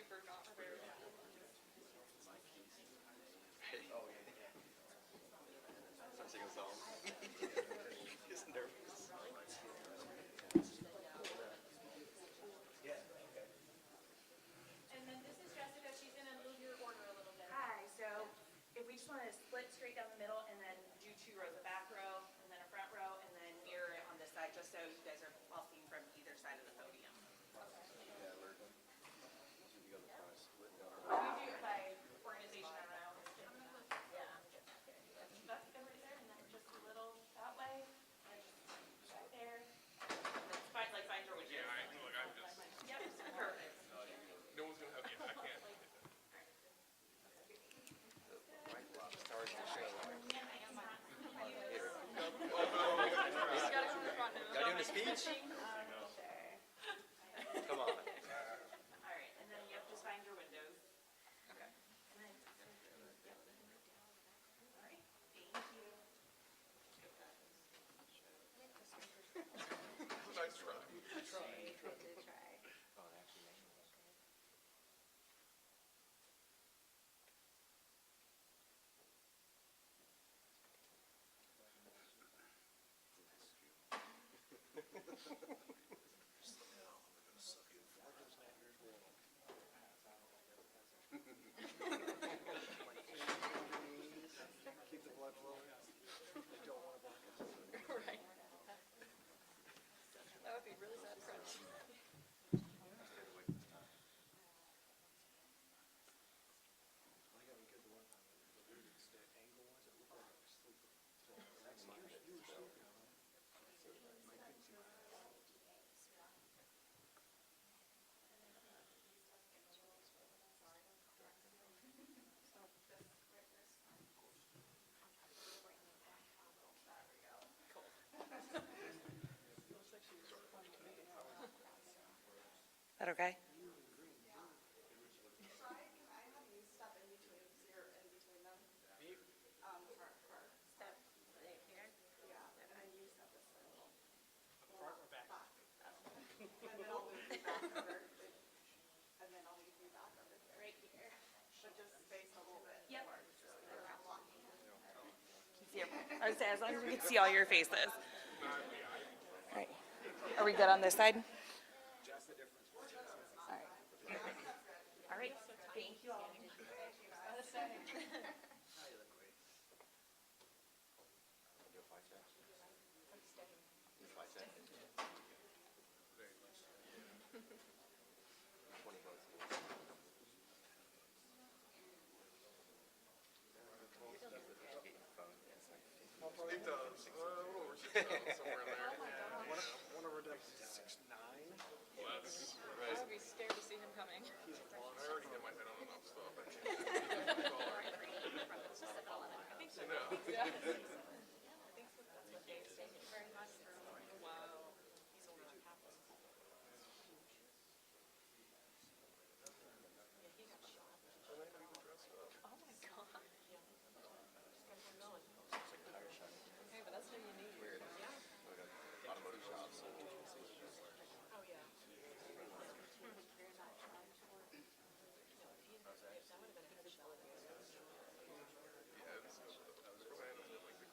for not prepared. I'm singing a song. He's nervous. And then this is Jessica. She's going to move your order a little bit. Hi. So if we just want to split straight down the middle and then do 2 rows, a back row and then a front row, and then mirror it on this side, just so you guys are all seen from either side of the podium. Yeah, we're going to go to the front, split down. We do it by organization, I don't know. Yeah. That's good right there, and then just a little that way, and right there. Find your windows. Yeah, look, I'm just. Yep, perfect. No one's gonna help you. I can't. Stars in the show. Just gotta come to the front now. Y'all doing a speech? Come on. All right, and then yep, just find your windows. Okay. And then, yep. All right, thank you. Nice try. Keep the blood flowing. I don't want to block it. Right. That would be really sad for us. That okay? I would say as long as we can see all your faces. All right. Are we good on this side? All right. All right. Thank you all. It does. We'll work it out somewhere in there. One of our decks is 6'9". Well, that's I would be scared to see him coming. long. I already get my head on enough stuff. I think so. No. Yeah. Hey, but that's what you need. Automotive shops. Yeah, let's go ahead and like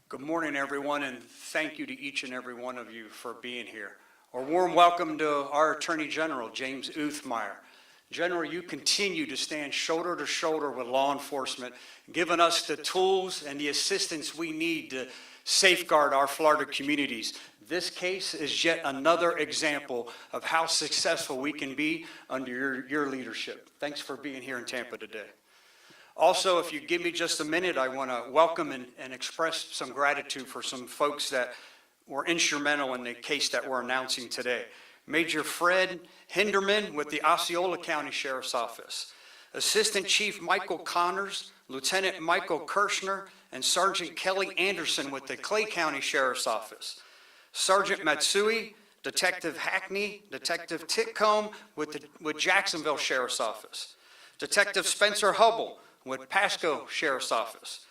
Good morning, everyone, and thank you to each and every one of you for being here. A warm welcome to our Attorney General, James Uthmeyer. General, you continue to stand shoulder to shoulder with law enforcement, giving us the tools and the assistance we need to safeguard our Florida communities. This case is yet another example of how successful we can be under your leadership. Thanks for being here in Tampa today. Also, if you give me just a minute, I want to welcome and express some gratitude for some folks that were instrumental in the case that we're announcing today. Major Fred Hinderman with the Osceola County Sheriff's Office, Assistant Chief Michael Connors, Lieutenant Michael Kirshner, and Sergeant Kelly Anderson with the Clay County Sheriff's Office, Sergeant Matsui, Detective Hackney, Detective Titcomb with Jacksonville Sheriff's Office, Detective Spencer Hubble with Pasco Sheriff's Office,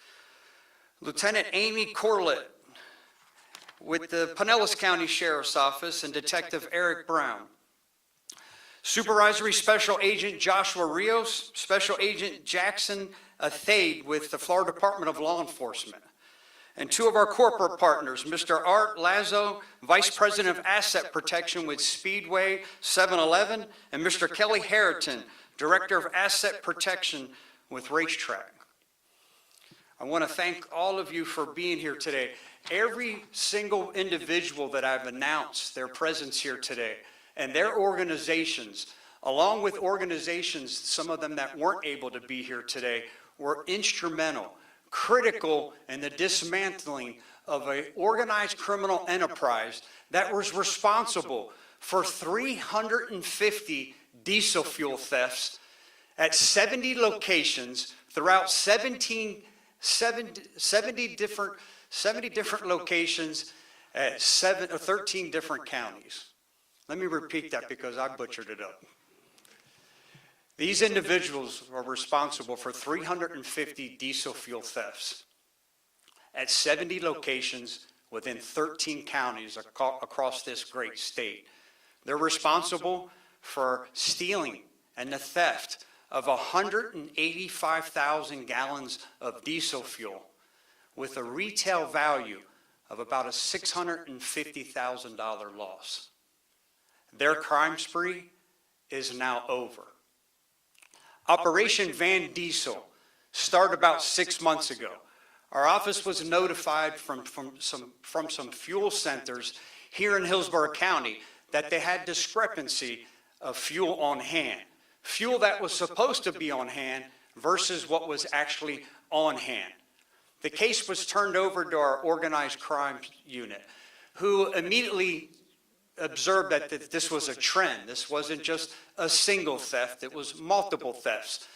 Lieutenant Amy Corlett with the Pinellas County Sheriff's Office, and Detective Eric Brown. Supervisory Special Agent Joshua Rios, Special Agent Jackson Athade with the Florida Department of Law Enforcement. And two of our corporate partners, Mr. Art Lazo, Vice President of Asset Protection with Speedway 7-Eleven, and Mr. Kelly Harriton, Director of Asset Protection with Racetrack. I want to thank all of you for being here today. Every single individual that I've announced their presence here today, and their organizations, along with organizations, some of them that weren't able to be here today, were instrumental, critical in the dismantling of an organized criminal enterprise that was responsible for 350 diesel fuel thefts at 70 locations throughout 70 different locations at 13 different counties. Let me repeat that because I butchered it up. These individuals are responsible for 350 diesel fuel thefts at 70 locations within 13 counties across this great state. They're responsible for stealing and the theft of 185,000 gallons of diesel fuel with a retail value of about a $650,000 loss. Their crime spree is now over. Operation Van Diesel started about 6 months ago. Our office was notified from some fuel centers here in Hillsborough County that they had discrepancy of fuel on hand. Fuel that was supposed to be on hand versus what was actually on hand. The case was turned over to our organized crime unit, who immediately observed that this was a trend. This wasn't just a single theft, it was multiple thefts.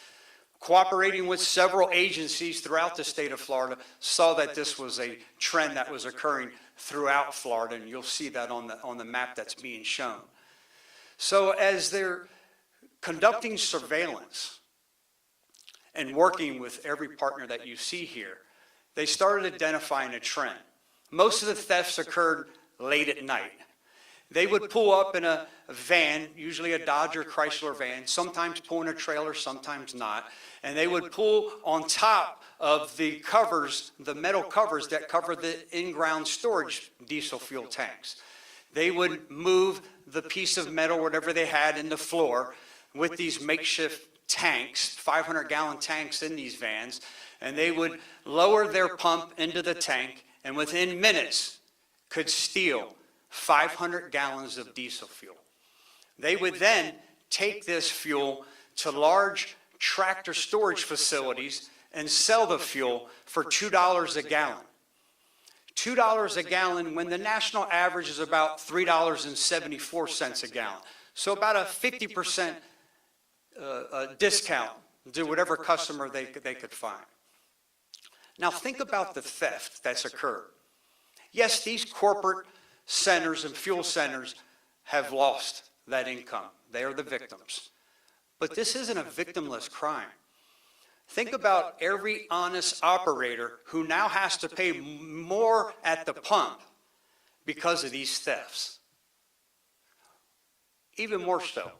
Cooperating with several agencies throughout the state of Florida, saw that this was a trend that was occurring throughout Florida, and you'll see that on the map that's being shown. So as they're conducting surveillance and working with every partner that you see here, they started identifying a trend. Most of the thefts occurred late at night. They would pull up in a van, usually a Dodge or Chrysler van, sometimes pulling a trailer, sometimes not, and they would pull on top of the covers, the metal covers that cover the in-ground storage diesel fuel tanks. They would move the piece of metal, whatever they had, in the floor with these makeshift tanks, 500-gallon tanks in these vans, and they would lower their pump into the tank, and within minutes could steal 500 gallons of diesel fuel. They would then take this fuel to large tractor storage facilities and sell the fuel for $2 a gallon. $2 a gallon when the national average is about $3.74 a gallon. So about a 50% discount to whatever customer they could find. Now think about the theft that's occurred. Yes, these corporate centers and fuel centers have lost that income. They are the victims. But this isn't a victimless crime. Think about every honest operator who now has to pay more at the pump because of these thefts. Even more so.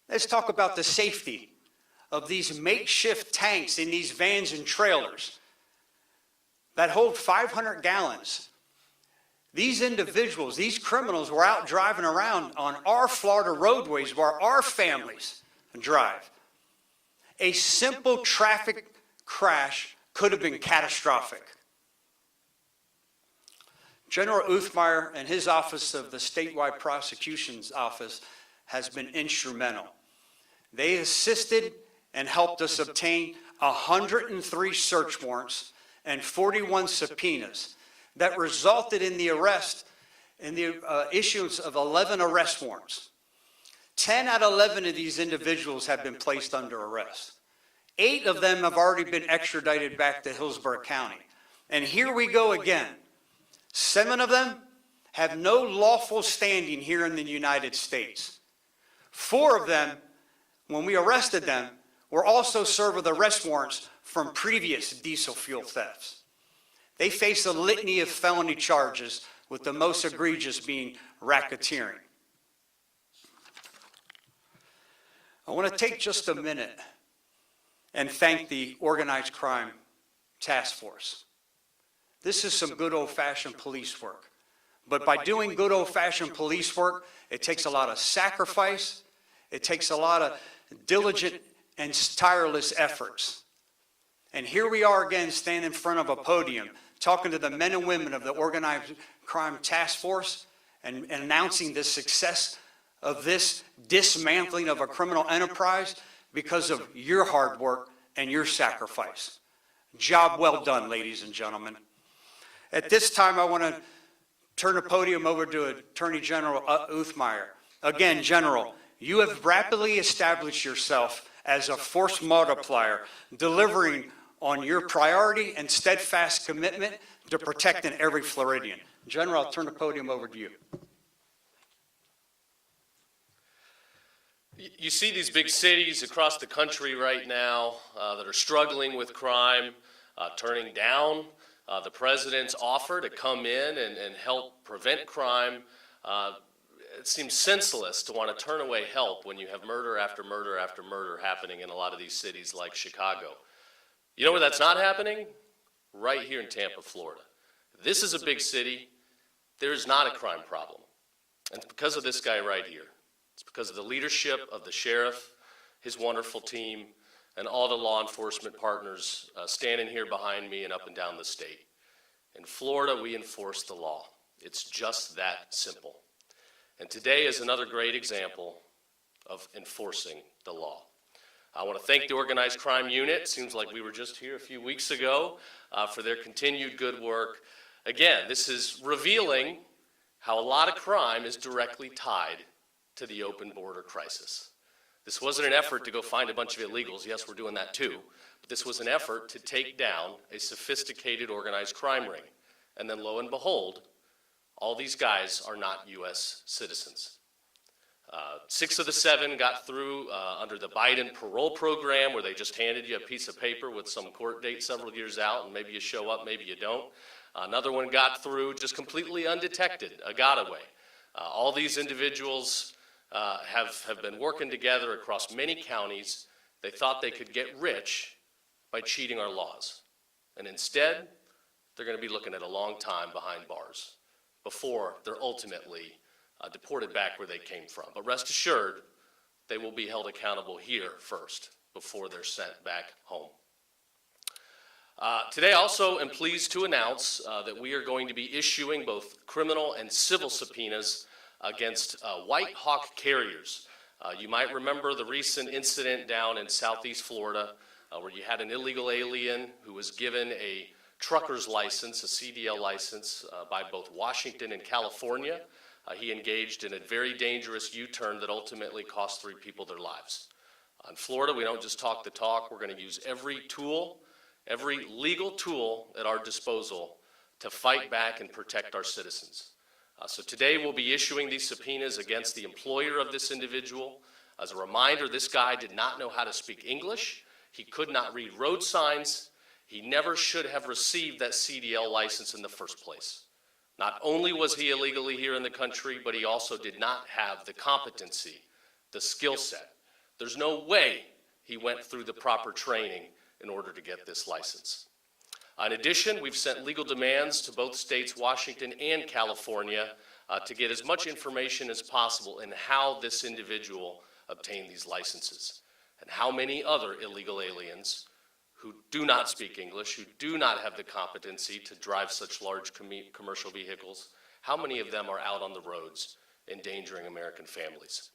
Let's talk about the safety of these makeshift tanks in these vans and trailers that hold 500 gallons. These individuals, these criminals were out driving around on our Florida roadways where our families drive. A simple traffic crash could have been catastrophic. General Uthmeyer and his office of the Statewide Prosecution's Office has been instrumental. They assisted and helped us obtain 103 search warrants and 41 subpoenas that resulted in the arrest, in the issuance of 11 arrest warrants. 10 out of 11 of these individuals have been placed under arrest. 8 of them have already been extradited back to Hillsborough County. And here we go again. 7 of them have no lawful standing here in the United States. 4 of them, when we arrested them, were also served with arrest warrants from previous diesel fuel thefts. They face a litany of felony charges, with the most egregious being racketeering. I want to take just a minute and thank the Organized Crime Task Force. This is some good old-fashioned police work. But by doing good old-fashioned police work, it takes a lot of sacrifice, it takes a lot of diligent and tireless efforts. And here we are again standing in front of a podium talking to the men and women of the Organized Crime Task Force and announcing the success of this dismantling of a criminal enterprise because of your hard work and your sacrifice. Job well done, ladies and gentlemen. At this time, I want to turn the podium over to Attorney General Uthmeyer. Again, General, you have rapidly established yourself as a force multiplier, delivering on your priority and steadfast commitment to protecting every Floridian. General, I'll turn the podium over to you. You see these big cities across the country right now that are struggling with crime, turning down the president's offer to come in and help prevent crime. It seems senseless to want to turn away help when you have murder after murder after murder happening in a lot of these cities like Chicago. You know where that's not happening? Right here in Tampa, Florida. This is a big city. There is not a crime problem. And it's because of this guy right here. It's because of the leadership of the sheriff, his wonderful team, and all the law enforcement partners standing here behind me and up and down the state. In Florida, we enforce the law. It's just that simple. And today is another great example of enforcing the law. I want to thank the Organized Crime Unit. Seems like we were just here a few weeks ago for their continued good work. Again, this is revealing how a lot of crime is directly tied to the open border crisis. This wasn't an effort to go find a bunch of illegals. Yes, we're doing that too. But this was an effort to take down a sophisticated organized crime ring. And then lo and behold, all these guys are not U.S. citizens. 6 of the 7 got through under the Biden parole program, where they just handed you a piece of paper with some court date several years out, and maybe you show up, maybe you don't. Another one got through just completely undetected, a getaway. All these individuals have been working together across many counties. They thought they could get rich by cheating our laws. And instead, they're going to be looking at a long time behind bars before they're ultimately deported back where they came from. But rest assured, they will be held accountable here first before they're sent back home. Today, I also am pleased to announce that we are going to be issuing both criminal and civil subpoenas against White Hawk carriers. You might remember the recent incident down in southeast Florida where you had an illegal alien who was given a trucker's license, a CDL license, by both Washington and California. He engaged in a very dangerous U-turn that ultimately cost 3 people their lives. In Florida, we don't just talk the talk. We're going to use every tool, every legal tool at our disposal to fight back and protect our citizens. So today we'll be issuing these subpoenas against the employer of this individual. As a reminder, this guy did not know how to speak English. He could not read road signs. He never should have received that CDL license in the first place. Not only was he illegally here in the country, but he also did not have the competency, the skill set. There's no way he went through the proper training in order to get this license. In addition, we've sent legal demands to both states, Washington and California, to get as much information as possible in how this individual obtained these licenses and how many other illegal aliens who do not speak English, who do not have the competency to drive such large commercial vehicles, how many of them are out on the roads endangering American families.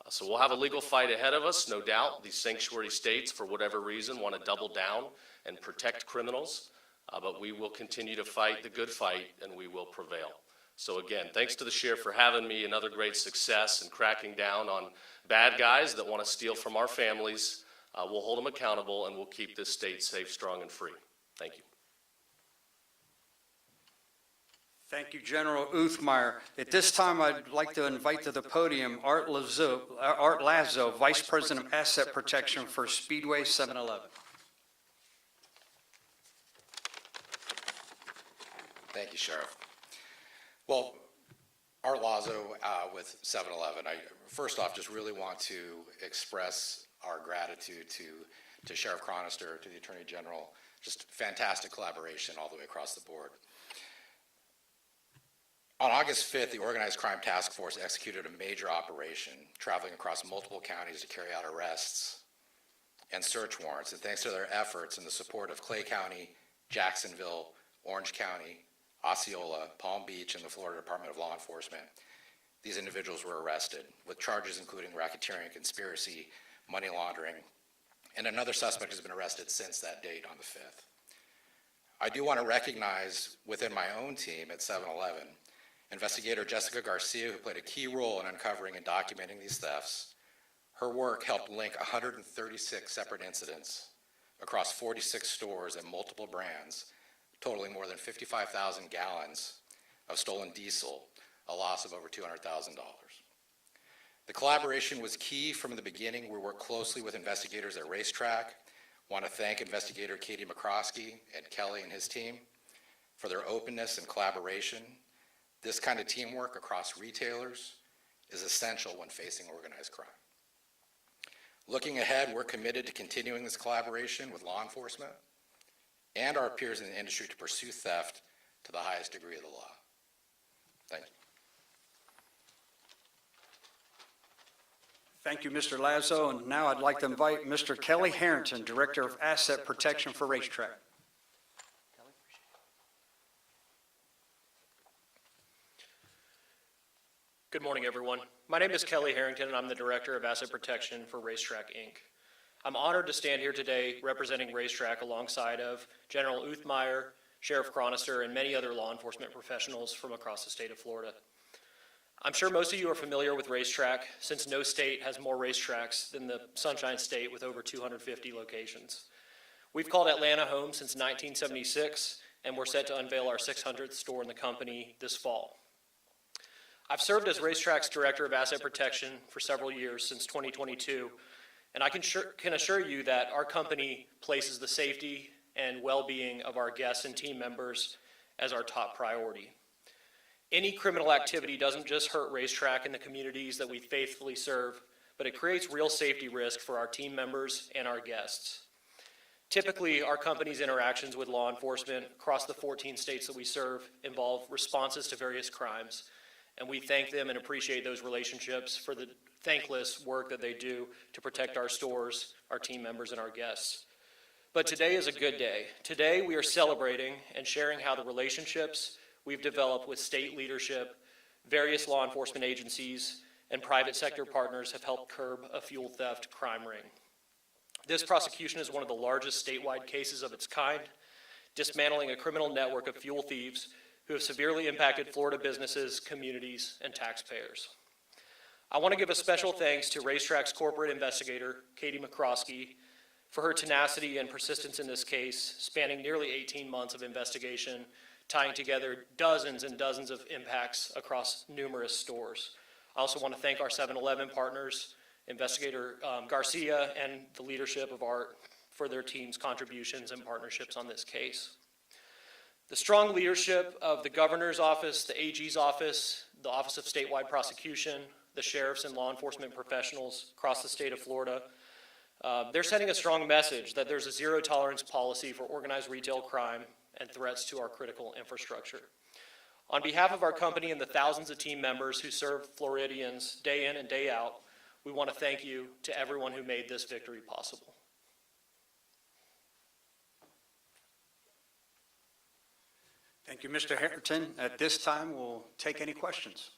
So we'll have a legal fight ahead of us, no doubt. These sanctuary states, for whatever reason, want to double down and protect criminals, but we will continue to fight the good fight, and we will prevail. So again, thanks to the sheriff for having me. Another great success in cracking down on bad guys that want to steal from our families. We'll hold them accountable, and we'll keep this state safe, strong, and free. Thank you. Thank you, General Uthmeyer. At this time, I'd like to invite to the podium Art Lazo, Vice President of Asset Protection for Speedway 7-Eleven. Thank you, Sheriff. Well, Art Lazo with 7-Eleven. I first off just really want to express our gratitude to Sheriff Chronister, to the Attorney General. Just fantastic collaboration all the way across the board. On August 5th, the Organized Crime Task Force executed a major operation, traveling across multiple counties to carry out arrests and search warrants. And thanks to their efforts and the support of Clay County, Jacksonville, Orange County, Osceola, Palm Beach, and the Florida Department of Law Enforcement, these individuals were arrested with charges including racketeering, conspiracy, money laundering, and another suspect has been arrested since that date on the 5th. I do want to recognize within my own team at 7-Eleven, Investigator Jessica Garcia, who played a key role in uncovering and documenting these thefts. Her work helped link 136 separate incidents across 46 stores and multiple brands, totaling more than 55,000 gallons of stolen diesel, a loss of over $200,000. The collaboration was key from the beginning. We worked closely with investigators at Racetrack. I want to thank Investigator Katie McCroskey and Kelly and his team for their openness and collaboration. This kind of teamwork across retailers is essential when facing organized crime. Looking ahead, we're committed to continuing this collaboration with law enforcement and our peers in the industry to pursue theft to the highest degree of the law. Thank you. Thank you, Mr. Lazo. And now I'd like to invite Mr. Kelly Harrington, Director of Asset Protection for Racetrack. Good morning, everyone. My name is Kelly Harrington, and I'm the Director of Asset Protection for Racetrack, Inc. I'm honored to stand here today representing Racetrack alongside of General Uthmeyer, Sheriff Chronister, and many other law enforcement professionals from across the state of Florida. I'm sure most of you are familiar with Racetrack, since no state has more racetracks than the Sunshine State with over 250 locations. We've called Atlanta home since 1976, and we're set to unveil our 600th store in the company this fall. I've served as Racetrack's Director of Asset Protection for several years, since 2022, and I can assure you that our company places the safety and well-being of our guests and team members as our top priority. Any criminal activity doesn't just hurt Racetrack and the communities that we faithfully serve, but it creates real safety risk for our team members and our guests. Typically, our company's interactions with law enforcement across the 14 states that we serve involve responses to various crimes, and we thank them and appreciate those relationships for the thankless work that they do to protect our stores, our team members, and our guests. But today is a good day. Today we are celebrating and sharing how the relationships we've developed with state leadership, various law enforcement agencies, and private sector partners have helped curb a fuel theft crime ring. This prosecution is one of the largest statewide cases of its kind, dismantling a criminal network of fuel thieves who have severely impacted Florida businesses, communities, and taxpayers. I want to give a special thanks to Racetrack's corporate investigator, Katie McCroskey, for her tenacity and persistence in this case, spanning nearly 18 months of investigation, tying together dozens and dozens of impacts across numerous stores. I also want to thank our 7-Eleven partners, Investigator Garcia, and the leadership of Art for their team's contributions and partnerships on this case. The strong leadership of the Governor's Office, the AG's Office, the Office of Statewide Prosecution, the sheriffs and law enforcement professionals across the state of Florida, they're sending a strong message that there's a zero-tolerance policy for organized retail crime and threats to our critical infrastructure. On behalf of our company and the thousands of team members who serve Floridians day in and day out, we want to thank you to everyone who made this victory possible. Thank you, Mr. Harrington. At this time, we'll take any questions.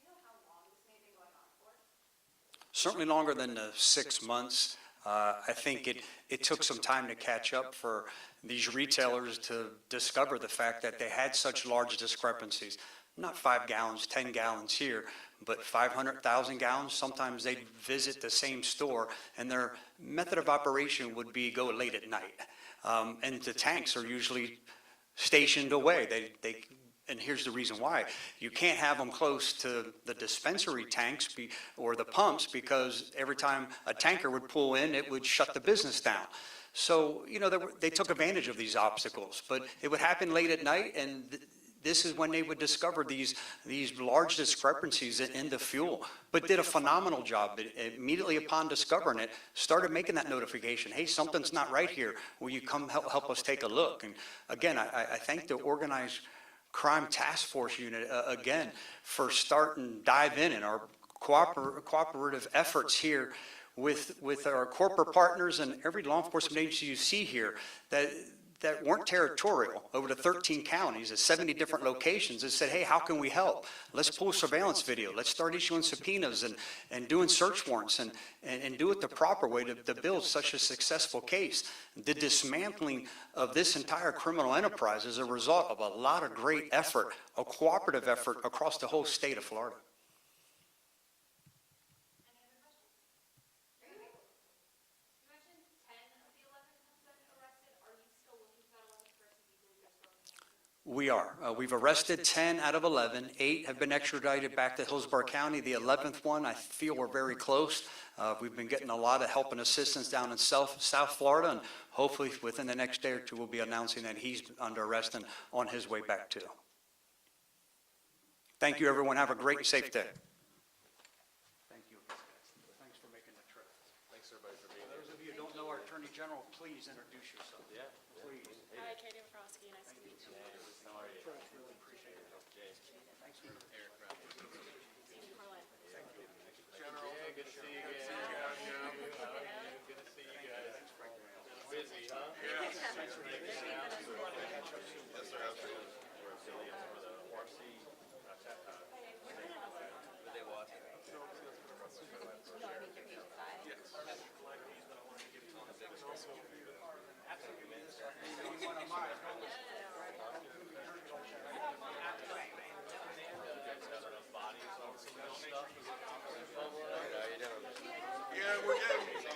Do you know how long this may have been going on for? Certainly longer than the 6 months. I think it took some time to catch up for these retailers to discover the fact that they had such large discrepancies. Not 5 gallons, 10 gallons here, but 500,000 gallons. Sometimes they'd visit the same store, and their method of operation would be go late at night. And the tanks are usually stationed away. And here's the reason why. You can't have them close to the dispensary tanks or the pumps, because every time a tanker would pull in, it would shut the business down. So, they took advantage of these obstacles, but it would happen late at night, and this is when they would discover these large discrepancies in the fuel, but did a phenomenal job. Immediately upon discovering it, started making that notification. Hey, something's not right here. Will you come help us take a look? And again, I thank the Organized Crime Task Force Unit, again, for starting dive in and our cooperative efforts here with our corporate partners and every law enforcement agency you see here that weren't territorial, over to 13 counties at 70 different locations, and said, hey, how can we help? Let's pull surveillance video. Let's start issuing subpoenas and doing search warrants and do it the proper way to build such a successful case. The dismantling of this entire criminal enterprise is a result of a lot of great effort, a cooperative effort across the whole state of Florida. We are. We've arrested 10 out of 11. 8 have been extradited back to Hillsborough County. The 11th one, I feel we're very close. We've been getting a lot of help and assistance down in South Florida, and hopefully within the next day or two, we'll be announcing that he's under arrest and on his way back too. Thank you, everyone. Have a great and safe day. Thank you. Thanks for making the trip. Thanks everybody for being Those of you who don't know our Attorney General, please introduce yourself. Yeah. Please. Hi, Katie McCroskey, nice to meet you. Really appreciate it. Thanks for Eric Brown. Carlin. General. Yeah, good to see you again. Good to see you guys. Busy, huh? Yeah. Thanks for making it out. Yes, sir. Absolutely. We're affiliates for the ORC. But they watch it. No, I mean, you're 85. Yes. Yeah, we're getting